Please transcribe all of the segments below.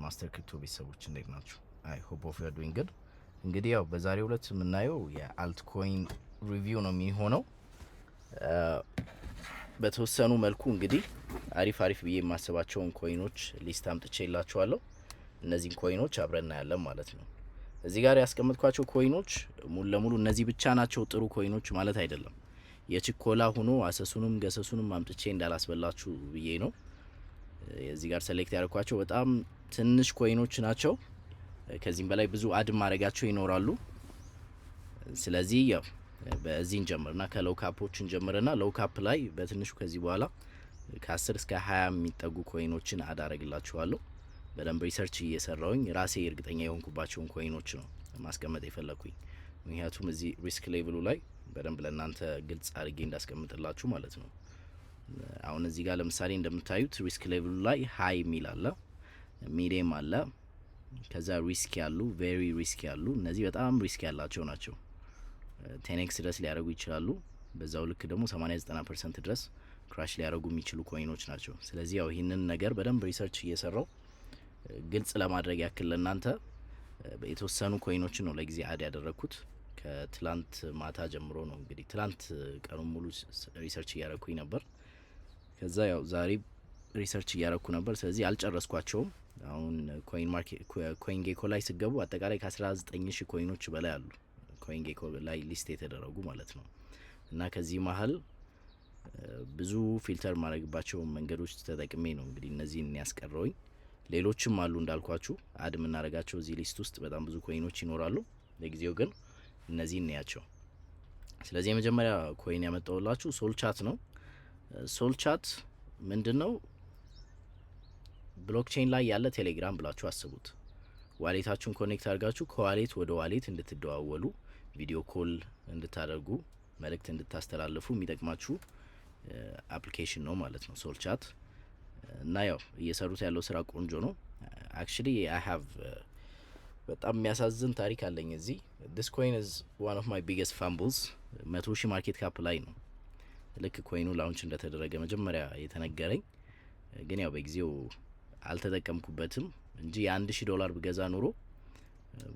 የማስተር ክሪፕቶ ቤተሰቦች እንዴት ናችሁ? አይ ሆፕ ኦፍ ዩ አር ዱዊንግ ጉድ። እንግዲህ ያው በዛሬው ዕለት የምናየው የአልትኮይን ሪቪው ነው የሚሆነው። በተወሰኑ መልኩ እንግዲህ አሪፍ ብዬ የማስባቸውን ኮይኖች ሊስት አምጥቼላችኋለሁ። እነዚህን ኮይኖች አብረን እናያለን ማለት ነው። እዚህ ጋር ያስቀመጥኳቸው ኮይኖች ሙሉ ለሙሉ እነዚህ ብቻ ናቸው ጥሩ ኮይኖች ማለት አይደለም። የችኮላ ሆኖ አሰሱንም ገሰሱንም አምጥቼ እንዳላስበላችሁ ብዬ ነው። እዚህ ጋር ሴሌክት ያደረኳቸው በጣም ትንሽ ኮይኖች ናቸው። ከዚህም በላይ ብዙ አድ ማድረጋቸው ይኖራሉ። ስለዚህ ያው በዚህ እንጀምርና ከሎው ካፖች እንጀምርና ሎው ካፕ ላይ በትንሹ ከዚህ በኋላ ከ10 እስከ 20 የሚጠጉ ኮይኖችን አድ አደርግላችኋለሁ። በደንብ ሪሰርች እየሰራውኝ ራሴ እርግጠኛ የሆንኩባቸውን ኮይኖች ነው ማስቀመጥ የፈለኩኝ። ምክንያቱም እዚህ ሪስክ ሌቭሉ ላይ በደንብ ለእናንተ ግልጽ አድርጌ እንዳስቀምጥላችሁ ማለት ነው። አሁን እዚህ ጋር ለምሳሌ እንደምታዩት ሪስክ ሌቭሉ ላይ ሃይ የሚል አለ፣ ሚዲየም አለ፣ ከዛ ሪስክ ያሉ፣ ቬሪ ሪስክ ያሉ። እነዚህ በጣም ሪስክ ያላቸው ናቸው። 10x ድረስ ሊያደርጉ ይችላሉ። በዛው ልክ ደግሞ 80-90% ድረስ ክራሽ ሊያደርጉ የሚችሉ ኮይኖች ናቸው። ስለዚህ ያው ይህንን ነገር በደንብ ሪሰርች እየሰራው ግልጽ ለማድረግ ያክል ለእናንተ የተወሰኑ ኮይኖችን ነው ለጊዜ አድ ያደረግኩት። ከትላንት ማታ ጀምሮ ነው እንግዲህ ትላንት ቀኑን ሙሉ ሪሰርች እያደረግኩኝ ነበር። ከዛ ያው ዛሬ ሪሰርች እያደረግኩ ነበር። ስለዚህ አልጨረስኳቸውም። አሁን ኮይን ጌኮ ላይ ስገቡ አጠቃላይ ከ19000 ኮይኖች በላይ አሉ ኮይን ጌኮ ላይ ሊስት የተደረጉ ማለት ነው። እና ከዚህ መሀል ብዙ ፊልተር ማድረግባቸው መንገዶች ተጠቅሜ ነው እንግዲህ እነዚህን ያስቀረውኝ። ሌሎችም አሉ እንዳልኳችሁ አድ የምናደርጋቸው እዚህ ሊስት ውስጥ በጣም ብዙ ኮይኖች ይኖራሉ። ለጊዜው ግን እነዚህ እንያቸው። ስለዚህ የመጀመሪያ ኮይን ያመጣውላችሁ ሶልቻት ነው። ሶልቻት ምንድነው? ብሎክቼን ላይ ያለ ቴሌግራም ብላችሁ አስቡት። ዋሌታችሁን ኮኔክት አድርጋችሁ ከዋሌት ወደ ዋሌት እንድትደዋወሉ፣ ቪዲዮ ኮል እንድታደርጉ፣ መልእክት እንድታስተላልፉ የሚጠቅማችሁ አፕሊኬሽን ነው ማለት ነው ሶልቻት። እና ያው እየሰሩት ያለው ስራ ቆንጆ ነው። አክቹሊ አይ ሃቭ በጣም የሚያሳዝን ታሪክ አለኝ እዚህ። this coin is one of my biggest fumbles 100,000 ማርኬት ካፕ ላይ ነው ልክ ኮይኑ ላውንች እንደተደረገ መጀመሪያ የተነገረኝ። ግን ያው በጊዜው አልተጠቀምኩበትም እንጂ $1,000 ብገዛ ኑሮ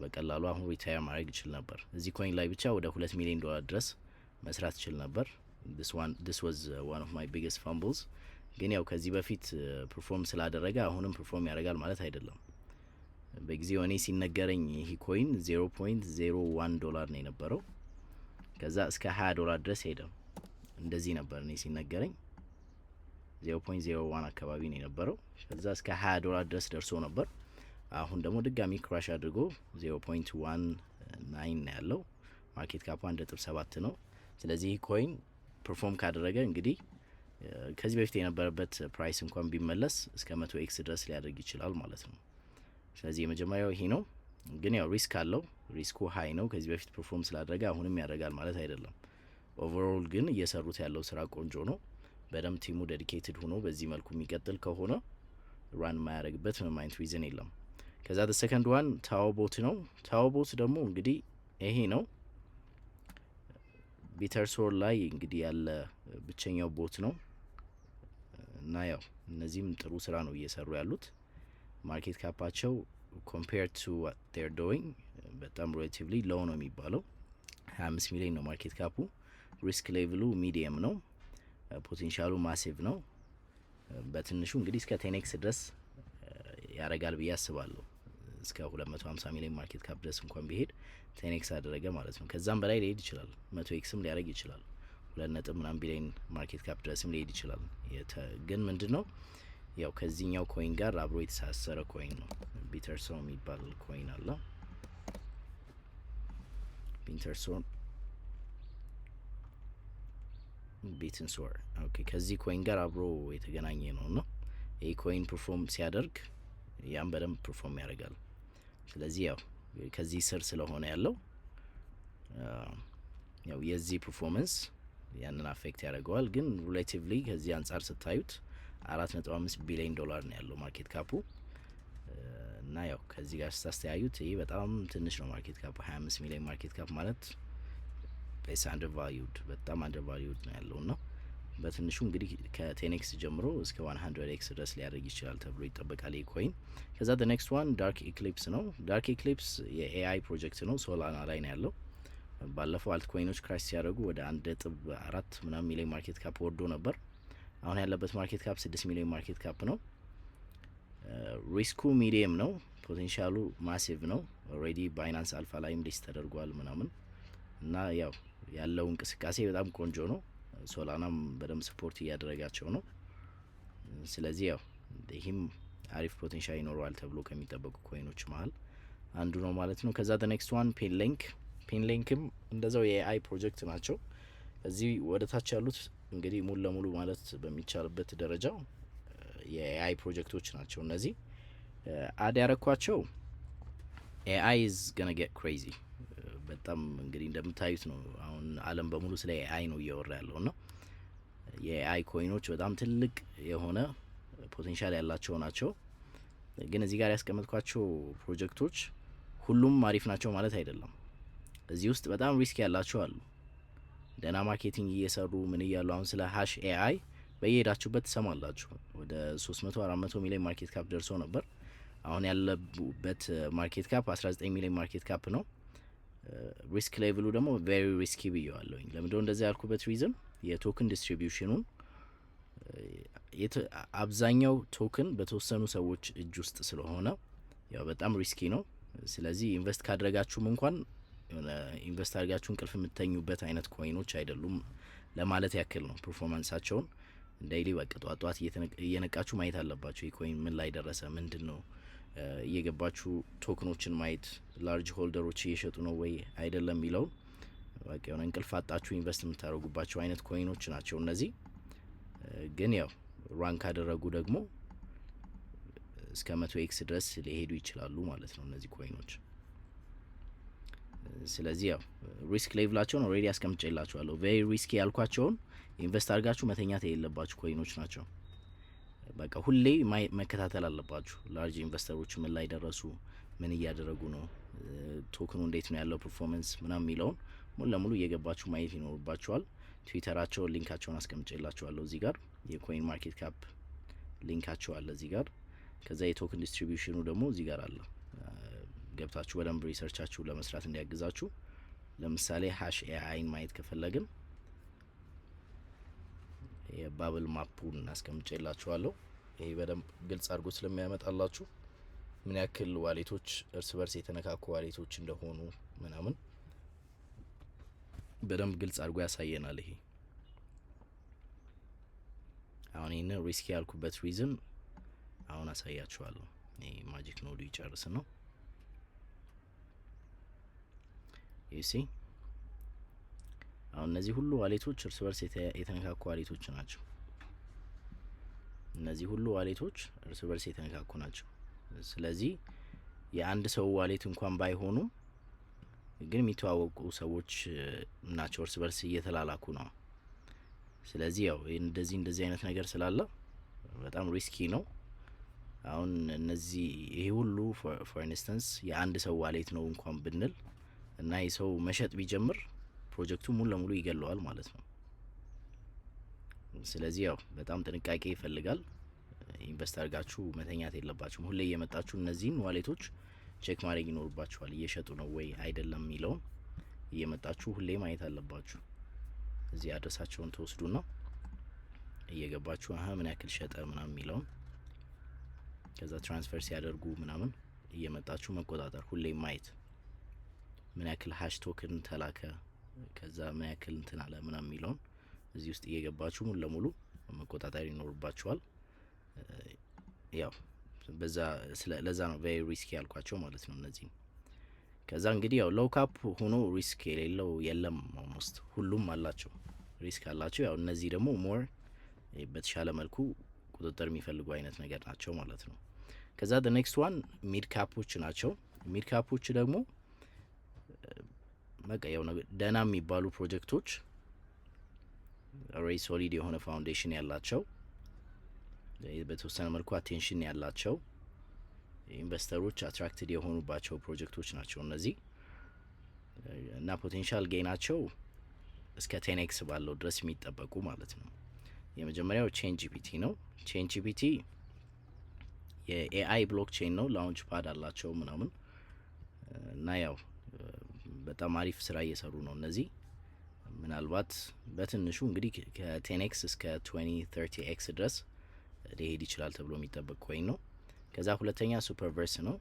በቀላሉ አሁን ሪታየር ማድረግ ይችል ነበር። እዚህ ኮይን ላይ ብቻ ወደ $2 ሚሊዮን ድረስ መስራት ይችል ነበር። this was one of my biggest fumbles። ግን ያው ከዚህ በፊት ፐርፎርም ስላደረገ አሁንም ፐርፎርም ያደርጋል ማለት አይደለም። በጊዜው እኔ ሲነገረኝ ይሄ ኮይን $0.01 ነው የነበረው። ከዛ እስከ $20 ድረስ ሄደ። እንደዚህ ነበር እኔ ሲነገረኝ 0.01 አካባቢ ነው የነበረው። ከዛ እስከ $20 ድረስ ደርሶ ነበር። አሁን ደግሞ ድጋሚ ክራሽ አድርጎ 0.19 ነው ያለው። ማርኬት ካፕ 1.7 ነው። ስለዚህ ኮይን ፐርፎርም ካደረገ እንግዲህ ከዚህ በፊት የነበረበት ፕራይስ እንኳን ቢመለስ እስከ 100x ድረስ ሊያደርግ ይችላል ማለት ነው። ስለዚህ የመጀመሪያው ይሄ ነው። ግን ያው ሪስክ አለው። ሪስኩ ሃይ ነው። ከዚህ በፊት ፐርፎርም ስላደረገ አሁንም ያደርጋል ማለት አይደለም። ኦቨርኦል ግን እየሰሩት ያለው ስራ ቆንጆ ነው። በደንብ ቲሙ ዴዲኬትድ ሆኖ በዚህ መልኩ የሚቀጥል ከሆነ ራን የማያደርግበት ምንም አይነት ሪዝን የለም። ከዛ ሰከንድ ዋን ታዎቦት ነው። ታዎቦት ደግሞ እንግዲህ ይሄ ነው ቢተርሶር ላይ እንግዲህ ያለ ብቸኛው ቦት ነው። እና ያው እነዚህም ጥሩ ስራ ነው እየሰሩ ያሉት። ማርኬት ካፓቸው compared to what they're doing በጣም ሪሌቲቭሊ ሎው ነው የሚባለው። 25 ሚሊዮን ነው ማርኬት ካፑ። ሪስክ ሌቭሉ ሚዲየም ነው። ፖቴንሻሉ ማሲቭ ነው። በትንሹ እንግዲህ እስከ 10x ድረስ ያረጋል ብዬ አስባለሁ። እስከ 250 ሚሊዮን ማርኬት ካፕ ድረስ እንኳን ቢሄድ 10x አደረገ ማለት ነው። ከዛም በላይ ሊሄድ ይችላል። 100xም ሊያደርግ ይችላል። 2.ምናምን ቢሊዮን ማርኬት ካፕ ድረስም ሊሄድ ይችላል። ግን ምንድነው ያው ከዚህኛው ኮይን ጋር አብሮ የተሳሰረ ኮይን ነው። ቢተርሶር የሚባል ኮይን አለ። ቢትንሶር ኦኬ። ከዚህ ኮይን ጋር አብሮ የተገናኘ ነው። ይሄ ኮይን ፐርፎርም ሲያደርግ ያም በደንብ ፐርፎርም ያደርጋል። ስለዚህ ያው ከዚህ ስር ስለሆነ ያለው ያው የዚህ ፐርፎርማንስ ያንን አፌክት ያደርገዋል። ግን ሪሌቲቭሊ ከዚህ አንጻር ስታዩት $4.5 ቢሊዮን ነው ያለው ማርኬት ካፑ። እና ያው ከዚህ ጋር ስታስተያዩት ይሄ በጣም ትንሽ ነው ማርኬት ካፑ። 25 ሚሊዮን ማርኬት ካፕ ማለት በጣም አንደርቫልዩድ ነው ያለው። እና በትንሹ እንግዲህ ከ10x ጀምሮ እስከ 100x ድረስ ሊያደርግ ይችላል ተብሎ ይጠበቃል ይህ ኮይን። ከዛ the next one ዳርክ ኢክሊፕስ ነው። ዳርክ ኢክሊፕስ የኤአይ ፕሮጀክት ነው። ሶላና ላይ ነው ያለው። ባለፈው አልት ኮይኖች ክራሽ ሲያደርጉ ወደ 1.4 ምናምን ሚሊዮን ማርኬት ካፕ ወርዶ ነበር። አሁን ያለበት ማርኬት ካፕ 6 ሚሊዮን ማርኬት ካፕ ነው። ሪስኩ ሚዲየም ነው። ፖቴንሻሉ ማሲቭ ነው። ኦልሬዲ ባይናንስ አልፋ ላይም ሊስት ተደርጓል ምናምን እና ያው ያለው እንቅስቃሴ በጣም ቆንጆ ነው። ሶላናም በደንብ ስፖርት እያደረጋቸው ነው። ስለዚህ ያው ይህም አሪፍ ፖቴንሻል ይኖረዋል ተብሎ ከሚጠበቁ ኮይኖች መሀል አንዱ ነው ማለት ነው። ከዛ ኔክስት ዋን ፔንሊንክም እንደዛው የኤአይ ፕሮጀክት ናቸው። እዚህ ወደ ታች ያሉት እንግዲህ ሙሉ ለሙሉ ማለት በሚቻልበት ደረጃ የኤአይ ፕሮጀክቶች ናቸው። እነዚህ አድ ያረኳቸው ኤአይ ኢዝ ገና ጌት ክሬዚ በጣም እንግዲህ እንደምታዩት ነው። አሁን ዓለም በሙሉ ስለ ኤአይ ነው እያወራ ያለው ና የኤአይ ኮይኖች በጣም ትልቅ የሆነ ፖቴንሻል ያላቸው ናቸው። ግን እዚህ ጋር ያስቀመጥኳቸው ፕሮጀክቶች ሁሉም አሪፍ ናቸው ማለት አይደለም። እዚህ ውስጥ በጣም ሪስክ ያላቸው አሉ። ደና ማርኬቲንግ እየሰሩ ምን እያሉ አሁን ስለ ሃሽ ኤአይ በየሄዳችሁበት ትሰማላችሁ። ወደ 300-400 ሚሊዮን ማርኬት ካፕ ደርሶ ነበር። አሁን ያለበት ማርኬት ካፕ 19 ሚሊዮን ማርኬት ካፕ ነው። ሪስክ ሌቭሉ ደግሞ ቬሪ ሪስኪ ብየዋለሁኝ። ለምንድነው እንደዛ ያልኩበት ሪዝን የቶክን ዲስትሪቢዩሽኑን አብዛኛው ቶክን በተወሰኑ ሰዎች እጅ ውስጥ ስለሆነ ያው በጣም ሪስኪ ነው። ስለዚህ ኢንቨስት ካደረጋችሁም እንኳን የሆነ ኢንቨስት አድርጋችሁ እንቅልፍ የምተኙበት አይነት ኮይኖች አይደሉም ለማለት ያክል ነው። ፐርፎርማንሳቸውን ዴይሊ በቃ ጧት እየነቃችሁ ማየት አለባችሁ። የኮይን ምን ላይ ደረሰ፣ ምንድን ነው እየገባችሁ ቶክኖችን ማየት፣ ላርጅ ሆልደሮች እየሸጡ ነው ወይ አይደለም የሚለውን በቃ የሆነ እንቅልፍ አጣችሁ ኢንቨስት የምታደርጉባቸው አይነት ኮይኖች ናቸው እነዚህ። ግን ያው ራን ካደረጉ ደግሞ እስከ 100x ድረስ ሊሄዱ ይችላሉ ማለት ነው እነዚህ ኮይኖች። ስለዚህ ያው ሪስክ ሌቭላቸውን ኦልሬዲ አስቀምጬላችኋለሁ። ቬሪ ሪስኪ ያልኳቸውን ኢንቨስት አድርጋችሁ መተኛት የሌለባችሁ ኮይኖች ናቸው። በቃ ሁሌ መከታተል አለባችሁ። ላርጅ ኢንቨስተሮች ምን ላይ ደረሱ፣ ምን እያደረጉ ነው፣ ቶክኑ እንዴት ነው ያለው ፐርፎርማንስ ምናምን የሚለውን ሙሉ ለሙሉ እየገባችሁ ማየት ይኖርባችኋል። ትዊተራቸውን ሊንካቸውን አስቀምጬላችኋለሁ እዚህ ጋር። የኮይን ማርኬት ካፕ ሊንካቸው አለ እዚህ ጋር። ከዛ የቶክን ዲስትሪቢዩሽኑ ደግሞ እዚህ ጋር አለ። ገብታችሁ በደንብ ሪሰርቻችሁ ለመስራት እንዲያግዛችሁ። ለምሳሌ ሃሽ ኤአይን ማየት ከፈለግን የባብል ማፑን አስቀምጬላችኋለሁ። ይሄ በደንብ ግልጽ አድርጎ ስለሚያመጣላችሁ ምን ያክል ዋሌቶች እርስ በርስ የተነካኩ ዋሌቶች እንደሆኑ ምናምን በደንብ ግልጽ አድርጎ ያሳየናል። ይሄ አሁን ይሄን ሪስክ ያልኩበት ሪዝን አሁን አሳያችኋለሁ። ይሄ ማጂክ ኖዱ ይጨርስ ነው። ዩሲ አሁን እነዚህ ሁሉ ዋሌቶች እርስ በርስ የተነካኩ ዋሌቶች ናቸው። እነዚህ ሁሉ ዋሌቶች እርስ በርስ የተነካኩ ናቸው። ስለዚህ የአንድ ሰው ዋሌት እንኳን ባይሆኑ ግን የሚተዋወቁ ሰዎች ናቸው፣ እርስ በርስ እየተላላኩ ነው። ስለዚህ ያው እንደዚህ አይነት ነገር ስላለ በጣም ሪስኪ ነው። አሁን እነዚህ ይሄ ሁሉ ፎር ኢንስታንስ የአንድ ሰው ዋሌት ነው እንኳን ብንል እና የሰው መሸጥ ቢጀምር ፕሮጀክቱ ሙሉ ለሙሉ ይገለዋል ማለት ነው። ስለዚህ ያው በጣም ጥንቃቄ ይፈልጋል። ኢንቨስት አድርጋችሁ መተኛት የለባችሁም። ሁሌ እየመጣችሁ እነዚህን ዋሌቶች ቼክ ማድረግ ይኖርባችኋል። እየሸጡ ነው ወይ አይደለም የሚለውን እየመጣችሁ ሁሌ ማየት አለባችሁ። እዚህ አድረሳቸውን ተወስዱና እየገባችሁ ምን ያክል ሸጠ ምናምን የሚለውን ከዛ ትራንስፈር ሲያደርጉ ምናምን እየመጣችሁ መቆጣጠር፣ ሁሌ ማየት ምን ያክል ሃሽ ቶክን ተላከ፣ ከዛ ምን ያክል እንትን አለ ምናምን የሚለውን እዚህ ውስጥ እየገባችሁ ሙሉ ለሙሉ መቆጣጠር ይኖርባችኋል። ያው ለዛ ነው ቬሪ ሪስክ ያልኳቸው ማለት ነው እነዚህ። ከዛ እንግዲህ ያው ሎው ካፕ ሆኖ ሪስክ የሌለው የለም። ኦልሞስት ሁሉም አላቸው፣ ሪስክ አላቸው። ያው እነዚህ ደግሞ ሞር በተሻለ መልኩ ቁጥጥር የሚፈልጉ አይነት ነገር ናቸው ማለት ነው። ከዛ ኔክስት ዋን ሚድ ካፖች ናቸው። ሚድ ካፖች ደግሞ በቃ ያው ደህና የሚባሉ ፕሮጀክቶች ኦልሬዲ ሶሊድ የሆነ ፋውንዴሽን ያላቸው፣ በተወሰነ መልኩ አቴንሽን ያላቸው፣ ኢንቨስተሮች አትራክትድ የሆኑባቸው ፕሮጀክቶች ናቸው እነዚህ እና ፖቴንሻል ጌናቸው እስከ 10x ባለው ድረስ የሚጠበቁ ማለት ነው። የመጀመሪያው ቼን ጂፒቲ ነው። ቼን ጂፒቲ የኤአይ ብሎክቼን ነው። ላውንች ፓድ አላቸው ምናምን እና ያው በጣም አሪፍ ስራ እየሰሩ ነው እነዚህ። ምናልባት በትንሹ እንግዲህ ከ10x እስከ 2030x ድረስ ሊሄድ ይችላል ተብሎ የሚጠበቅ ኮይን ነው። ከዛ ሁለተኛ ሱፐርቨርስ ነው።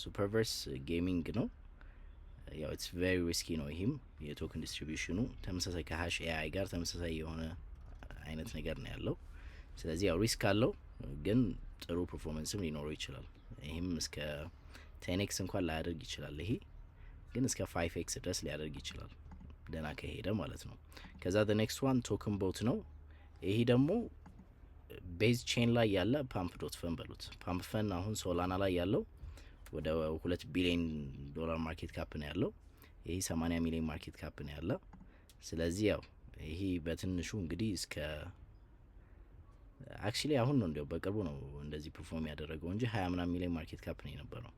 ሱፐርቨርስ ጌሚንግ ነው። ያው ኢትስ ቬሪ ሪስኪ ነው። ይህም የቶክን ዲስትሪቢዩሽኑ ተመሳሳይ ከሀሽ ኤአይ ጋር ተመሳሳይ የሆነ አይነት ነገር ነው ያለው። ስለዚህ ያው ሪስክ አለው፣ ግን ጥሩ ፐርፎርማንስም ሊኖረው ይችላል። ይህም እስከ 10x እንኳን ላያደርግ ይችላል። ይሄ ግን እስከ 5x ድረስ ሊያደርግ ይችላል ደና ከሄደ ማለት ነው። ከዛ the next one ቶክን ቦት ነው። ይሄ ደግሞ ቤዝ ቼን ላይ ያለ ፓምፕ ዶት ፈን በሉት። ፓምፕ ፈን አሁን ሶላና ላይ ያለው ወደ $2 ቢሊዮን ማርኬት ካፕ ነው ያለው። ይሄ 80 ሚሊዮን ማርኬት ካፕ ነው ያለ። ስለዚህ ያው ይሄ በትንሹ እንግዲህ እስከ አክቹሊ አሁን ነው እንዲያው በቅርቡ ነው እንደዚህ ፐርፎርም ያደረገው እንጂ 20 ምናምን ሚሊዮን ማርኬት ካፕ ነው የነበረው።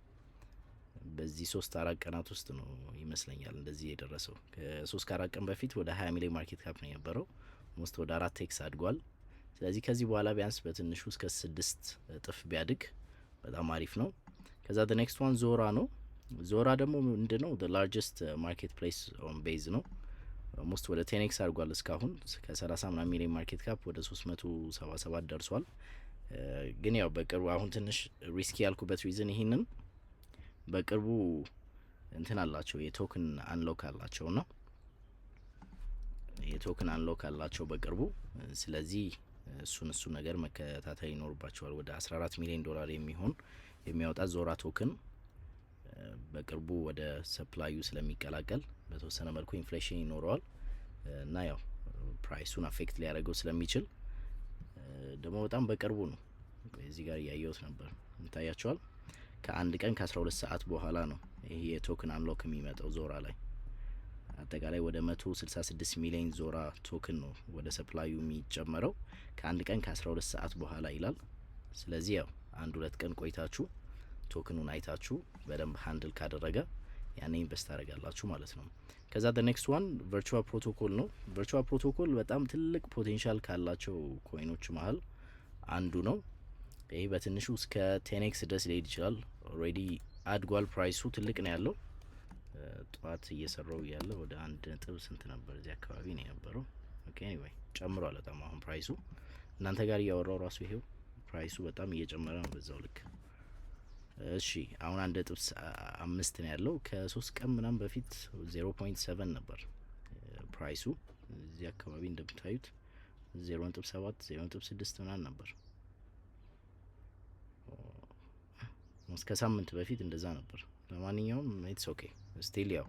በዚህ 3-4 ቀናት ውስጥ ነው ይመስለኛል እንደዚህ የደረሰው። ከ3-4 ቀን በፊት ወደ 20 ሚሊዮን ማርኬት ካፕ ነው የነበረው። ሞስት ወደ 4x አድጓል። ስለዚህ ከዚህ በኋላ ቢያንስ በትንሹ እስከ 6 እጥፍ ቢያድግ በጣም አሪፍ ነው። ከዛ the next one ዞራ ነው። ዞራ ደግሞ ምንድነው the largest marketplace on base ነው። ሞስት ወደ 10x አድጓል። እስካሁን ከ30 ምናምን ሚሊዮን ማርኬት ካፕ ወደ 377 ደርሷል። ግን ያው በቅርቡ አሁን ትንሽ ሪስኪ ያልኩበት ሪዝን ይሄንን በቅርቡ እንትን አላቸው የቶክን አንሎክ አላቸው ና የቶክን አንሎክ አላቸው በቅርቡ። ስለዚህ እሱ ነገር መከታተል ይኖርባቸዋል። ወደ $14 ሚሊዮን የሚሆን የሚያወጣ ዞራ ቶክን በቅርቡ ወደ ሰፕላዩ ስለሚቀላቀል በተወሰነ መልኩ ኢንፍሌሽን ይኖረዋል እና ያው ፕራይሱን አፌክት ሊያደርገው ስለሚችል ደግሞ በጣም በቅርቡ ነው። እዚህ ጋር እያየሁት ነበር እንታያቸዋል። ከአንድ ቀን ከ12 ሰዓት በኋላ ነው ይሄ የቶክን አንሎክ የሚመጣው ዞራ ላይ። አጠቃላይ ወደ 166 ሚሊዮን ዞራ ቶክን ነው ወደ ሰፕላዩ የሚጨመረው ከአንድ ቀን ከ12 ሰዓት በኋላ ይላል። ስለዚህ ያው 1-2 ቀን ቆይታችሁ ቶክኑን አይታችሁ በደንብ ሃንድል ካደረገ ያኔ ኢንቨስት ታደርጋላችሁ ማለት ነው። ከዛ the next one ቨርቹዋል ፕሮቶኮል ነው። ቨርቹዋል ፕሮቶኮል በጣም ትልቅ ፖቴንሻል ካላቸው ኮይኖች መሀል አንዱ ነው። ይሄ በትንሹ እስከ 10x ድረስ ሊሄድ ይችላል። ኦልሬዲ አድጓል። ፕራይሱ ትልቅ ነው ያለው። ጠዋት እየሰራው ያለ ወደ 1 ነጥብ ስንት ነበር እዚህ አካባቢ ነው የነበረው። ኦኬ ኤኒዌይ ጨምሯል በጣም አሁን ፕራይሱ። እናንተ ጋር እያወራው ራሱ ይሄው ፕራይሱ በጣም እየጨመረ ነው በዛው ልክ። እሺ አሁን 1.5 ነው ያለው። ከ3 ቀን ምናምን በፊት 0.7 ነበር ፕራይሱ። እዚህ አካባቢ እንደምታዩት 0.7 0.6 ምናምን ነበር። እስከ ሳምንት በፊት እንደዛ ነበር። ለማንኛውም ኢትስ ኦኬ ስቲል ያው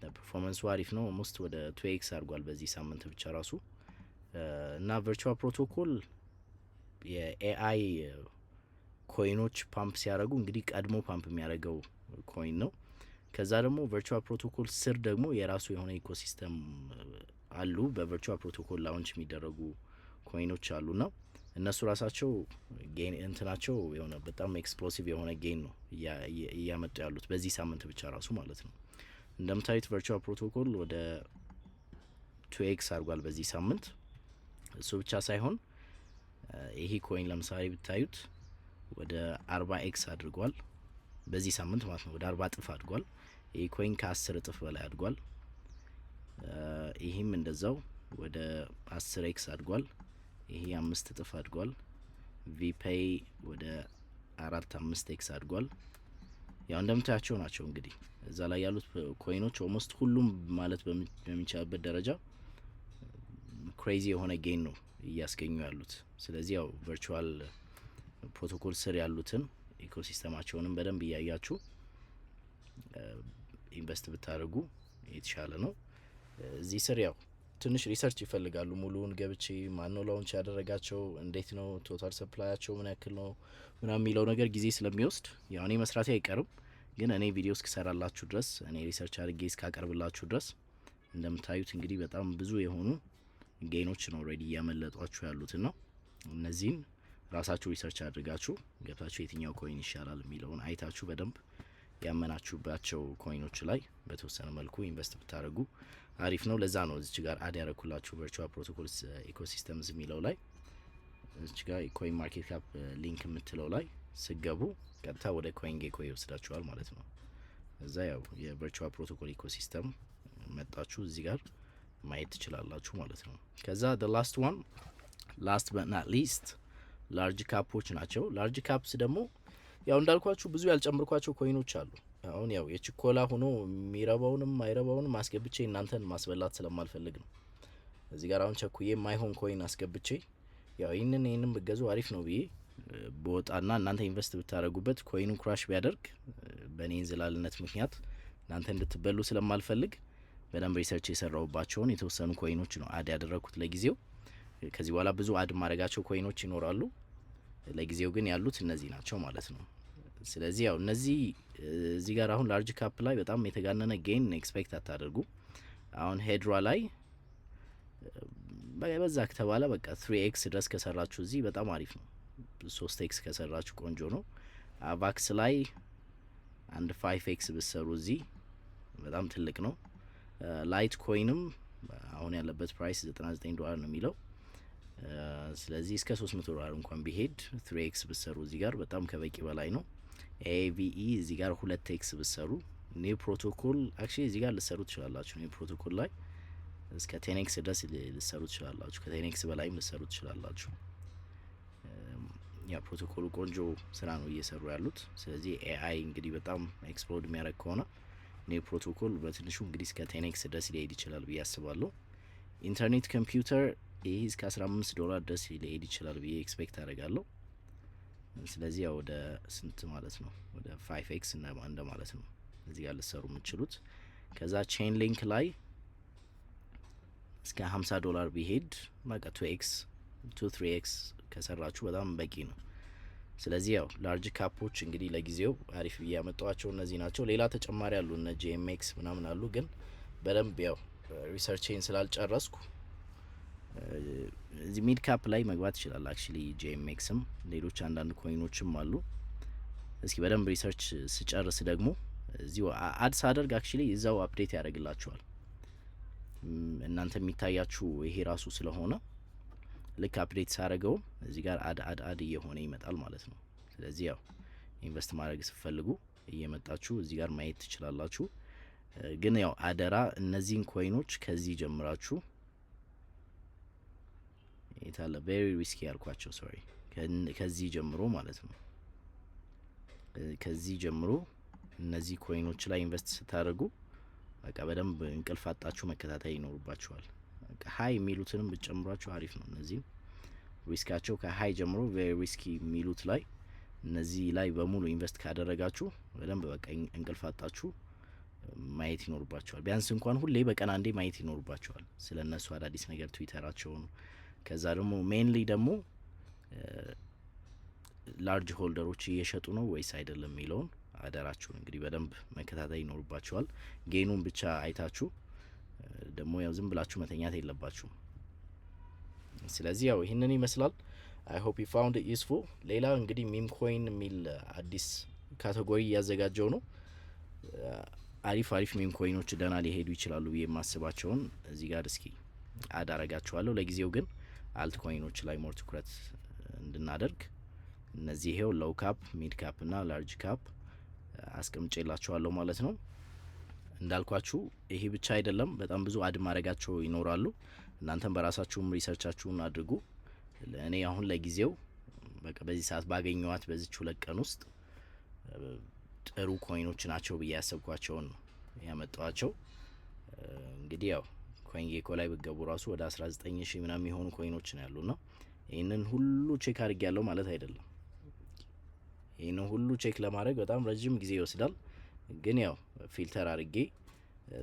ፐርፎርማንሱ አሪፍ ነው። ኦልሞስት ወደ 2x አድርጓል በዚህ ሳምንት ብቻ ራሱ እና ቨርቹዋል ፕሮቶኮል የኤአይ ኮይኖች ፓምፕ ሲያደርጉ እንግዲህ ቀድሞ ፓምፕ የሚያደርገው ኮይን ነው። ከዛ ደግሞ ቨርቹዋል ፕሮቶኮል ስር ደግሞ የራሱ የሆነ ኢኮሲስተም አሉ። በቨርቹዋል ፕሮቶኮል ላውንች የሚደረጉ ኮይኖች አሉና እነሱ ራሳቸው ጌን እንትናቸው የሆነ በጣም ኤክስፕሎሲቭ የሆነ ጌን ነው እያመጡ ያሉት በዚህ ሳምንት ብቻ ራሱ ማለት ነው። እንደምታዩት ቨርቹዋል ፕሮቶኮል ወደ 2x አድርጓል በዚህ ሳምንት። እሱ ብቻ ሳይሆን ይሄ ኮይን ለምሳሌ ብታዩት ወደ 40x አድርጓል በዚህ ሳምንት ማለት ነው። ወደ 40 እጥፍ አድጓል። ይሄ ኮይን ከ10 እጥፍ በላይ አድጓል። ይሄም እንደዛው ወደ 10x አድጓል። ይሄ 5 እጥፍ አድጓል። ቪፔይ ወደ 4-5x አድጓል። ያው እንደምታያቸው ናቸው እንግዲህ እዛ ላይ ያሉት ኮይኖች ኦልሞስት ሁሉም ማለት በሚቻልበት ደረጃ ክሬዚ የሆነ ጌን ነው እያስገኙ ያሉት። ስለዚህ ያው ቨርቹዋል ፕሮቶኮል ስር ያሉትን ኢኮሲስተማቸውንም በደንብ እያያችሁ ኢንቨስት ብታደርጉ የተሻለ ነው። እዚህ ስር ያው ትንሽ ሪሰርች ይፈልጋሉ። ሙሉውን ገብቼ ማነው ላውንች ያደረጋቸው፣ እንዴት ነው ቶታል ሰፕላያቸው ምን ያክል ነው ምናምን የሚለው ነገር ጊዜ ስለሚወስድ ያው እኔ መስራቴ አይቀርም። ግን እኔ ቪዲዮ እስክሰራላችሁ ድረስ እኔ ሪሰርች አድርጌ እስካቀርብላችሁ ድረስ እንደምታዩት እንግዲህ በጣም ብዙ የሆኑ ጌኖች ነው ኦልሬዲ እያመለጧችሁ ያሉትና እነዚህን ራሳችሁ ሪሰርች አድርጋችሁ ገብታችሁ የትኛው ኮይን ይሻላል የሚለውን አይታችሁ በደንብ ያመናችሁባቸው ኮይኖች ላይ በተወሰነ መልኩ ኢንቨስት ብታደርጉ አሪፍ ነው። ለዛ ነው እዚች ጋር አድ ያረኩላችሁ ቨርቹዋል ፕሮቶኮልስ ኢኮሲስተምስ የሚለው ላይ እዚህ ጋር ኮይን ማርኬት ካፕ ሊንክ የምትለው ላይ ስገቡ ቀጥታ ወደ ኮይን ጌኮ ይወስዳችኋል ማለት ነው። እዛ ያው የቨርቹዋል ፕሮቶኮል ኢኮሲስተም መጣችሁ እዚህ ጋር ማየት ትችላላችሁ ማለት ነው። ከዛ the last one last but not least ላርጅ ካፖች ናቸው። ላርጅ ካፕስ ደግሞ ያው እንዳልኳችሁ ብዙ ያልጨምርኳቸው ኮይኖች አሉ። አሁን ያው የችኮላ ሆኖ የሚረባውንም አይረባውንም አስገብቼ እናንተን ማስበላት ስለማልፈልግ ነው። እዚህ ጋር አሁን ቸኩዬ ማይሆን ኮይን አስገብቼ ያው ይህንን ብገዙ አሪፍ ነው ብዬ በወጣና እናንተ ኢንቨስት ብታደረጉበት ኮይኑ ክራሽ ቢያደርግ በእኔ እንዝላልነት ምክንያት እናንተ እንድትበሉ ስለማልፈልግ በደንብ ሪሰርች የሰራውባቸውን የተወሰኑ ኮይኖች ነው አድ ያደረኩት ለጊዜው። ከዚህ በኋላ ብዙ አድ ማድረጋቸው ኮይኖች ይኖራሉ። ለጊዜው ግን ያሉት እነዚህ ናቸው ማለት ነው። ስለዚህ ያው እነዚህ እዚህ ጋር አሁን ላርጅ ካፕ ላይ በጣም የተጋነነ ጌን ኤክስፔክት አታደርጉ። አሁን ሄድሯ ላይ በዛ ከተባለ በቃ 3x ድረስ ከሰራችሁ እዚህ በጣም አሪፍ ነው። 3x ከሰራችሁ ቆንጆ ነው። አቫክስ ላይ አንድ 5x ብሰሩ እዚህ በጣም ትልቅ ነው። ላይት ኮይንም አሁን ያለበት ፕራይስ $99 ነው የሚለው። ስለዚህ እስከ $300 እንኳን ቢሄድ 3x ብሰሩ እዚህ ጋር በጣም ከበቂ በላይ ነው። AVE እዚህ ጋር 2x ብሰሩ ኒው ፕሮቶኮል አክቹሊ እዚህ ጋር ልሰሩ ትችላላችሁ። ኒው ፕሮቶኮል ላይ እስከ 10x ድረስ ልሰሩ ትችላላችሁ። ከ10x በላይም ልሰሩ ትችላላችሁ። ያ ፕሮቶኮሉ ቆንጆ ስራ ነው እየሰሩ ያሉት። ስለዚህ AI እንግዲህ በጣም ኤክስፕሎድ የሚያደርግ ከሆነ ኒው ፕሮቶኮል በትንሹ እንግዲህ እስከ 10x ድረስ ሊሄድ ይችላል ብዬ አስባለሁ። ኢንተርኔት ኮምፒውተር ይሄ እስከ $15 ድረስ ሊሄድ ይችላል ብዬ ኤክስፔክት አደርጋለሁ። ስለዚህ ያው ወደ ስንት ማለት ነው ወደ 5x እንደ ማለት ነው እዚህ ጋር ልሰሩ የምትችሉት። ከዛ ቼን ሊንክ ላይ እስከ $50 ቢሄድ በቃ 2x 3x ከሰራችሁ በጣም በቂ ነው። ስለዚህ ያው ላርጅ ካፖች እንግዲህ ለጊዜው አሪፍ ብዬ ያመጣዋቸው እነዚህ ናቸው። ሌላ ተጨማሪ አሉ እነ GMX ምናምን አሉ፣ ግን በደንብ ያው ሪሰርቼን ስላልጨረስኩ እዚህ ሚድ ካፕ ላይ መግባት ይችላል። አክቹሊ GMXም ሌሎች አንዳንድ ኮይኖችም አሉ። እስኪ በደንብ ሪሰርች ስጨርስ ደግሞ እዚሁ አድ ሳደርግ አክቹሊ እዛው አፕዴት ያደርግላችኋል። እናንተ የሚታያችሁ ይሄ ራሱ ስለሆነ ልክ አፕዴት ሳደርገው እዚህ ጋር አድ እየሆነ ይመጣል ማለት ነው። ስለዚህ ያው ኢንቨስት ማድረግ ስትፈልጉ እየመጣችሁ እዚህ ጋር ማየት ትችላላችሁ። ግን ያው አደራ እነዚህን ኮይኖች ከዚህ ጀምራችሁ የታለ ቬሪ ሪስኪ ያልኳቸው ሶሪ ከዚህ ጀምሮ ማለት ነው። ከዚህ ጀምሮ እነዚህ ኮይኖች ላይ ኢንቨስት ስታደርጉ በቃ በደንብ እንቅልፍ አጣችሁ መከታተል ይኖርባችኋል። ሀይ የሚሉትንም ብትጨምሯቸው አሪፍ ነው። እነዚህ ሪስካቸው ከሀይ ጀምሮ ቬሪ ሪስኪ የሚሉት ላይ እነዚህ ላይ በሙሉ ኢንቨስት ካደረጋችሁ በደንብ በቃ እንቅልፍ አጣችሁ ማየት ይኖርባችኋል። ቢያንስ እንኳን ሁሌ በቀን አንዴ ማየት ይኖርባችኋል ስለ እነሱ አዳዲስ ነገር ትዊተራቸውን። ከዛ ደግሞ ሜንሊ ደግሞ ላርጅ ሆልደሮች እየሸጡ ነው ወይስ አይደለም የሚለውን አደራችሁን እንግዲህ በደንብ መከታተል ይኖርባችኋል። ጌኑን ብቻ አይታችሁ ደግሞ ያው ዝም ብላችሁ መተኛት የለባችሁም። ስለዚህ ያው ይህንን ይመስላል። I hope you found it useful። ሌላ እንግዲህ ሚም ኮይን የሚል አዲስ ካቴጎሪ እያዘጋጀው ነው። አሪፍ ሚም ኮይኖች ደህና ሊሄዱ ይችላሉ ብዬ የማስባቸውን እዚህ ጋር እስኪ አዳረጋችኋለሁ። ለጊዜው ግን አልት ኮይኖች ላይ ሞር ትኩረት እንድናደርግ እነዚህ ይሄው ሎው ካፕ፣ ሚድ ካፕ እና ላርጅ ካፕ አስቀምጬላችኋለሁ ማለት ነው። እንዳልኳችሁ ይሄ ብቻ አይደለም፣ በጣም ብዙ አድ ማድረጋቸው ይኖራሉ። እናንተም በራሳችሁም ሪሰርቻችሁን አድርጉ። እኔ አሁን ለጊዜው በቃ በዚህ ሰዓት ባገኘዋት በዚች 2 ቀን ውስጥ ጥሩ ኮይኖች ናቸው ብዬ ያሰብኳቸውን ያመጣዋቸው። እንግዲህ ያው ኮይን ጌኮ ላይ ብገቡ ራሱ ወደ 19000 ምናምን የሚሆኑ ኮይኖች ነው ያሉና ይሄንን ሁሉ ቼክ አድርጌያለሁ ማለት አይደለም። ይሄንን ሁሉ ቼክ ለማድረግ በጣም ረጅም ጊዜ ይወስዳል። ግን ያው ፊልተር አድርጌ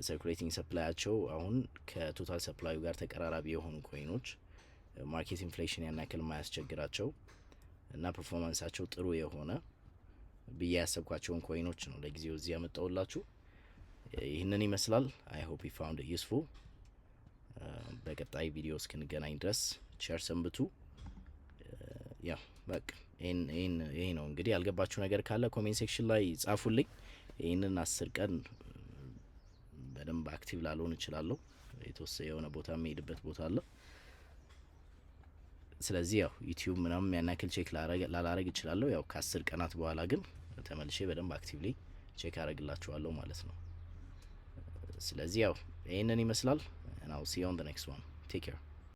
ሰርኩሌቲንግ ሰፕላያቸው አሁን ከቶታል ሰፕላዩ ጋር ተቀራራቢ የሆኑ ኮይኖች ማርኬት ኢንፍሌሽን ያን ያክል ማያስቸግራቸው እና ፐርፎርማንሳቸው ጥሩ የሆነ ብዬ ያሰብኳቸውን ኮይኖች ነው ለጊዜው እዚህ ያመጣውላችሁ። ይህንን ይመስላል። አይ ሆፕ ዩ ፋውንድ ኢት ዩስፉል። በቀጣይ ቪዲዮ እስክንገናኝ ድረስ ሼር ሰንብቱ። ያ በቃ ይሄ ነው እንግዲህ። ያልገባችሁ ነገር ካለ ኮሜንት ሴክሽን ላይ ጻፉልኝ። ይህንን 10 ቀን በደንብ አክቲቭ ላልሆን እችላለሁ። የተወሰነ የሆነ ቦታ የሚሄድበት ቦታ አለ። ስለዚህ ያው ዩቲዩብ ምናምን ያናክል ቼክ ላላረግ እችላለሁ። ያው ከ10 ቀናት በኋላ ግን ተመልሼ በደንብ አክቲቭሊ ቼክ አረግላችኋለሁ ማለት ነው። ስለዚህ ያው ይሄንን ይመስላል። and I'll see you on the next one. Take care.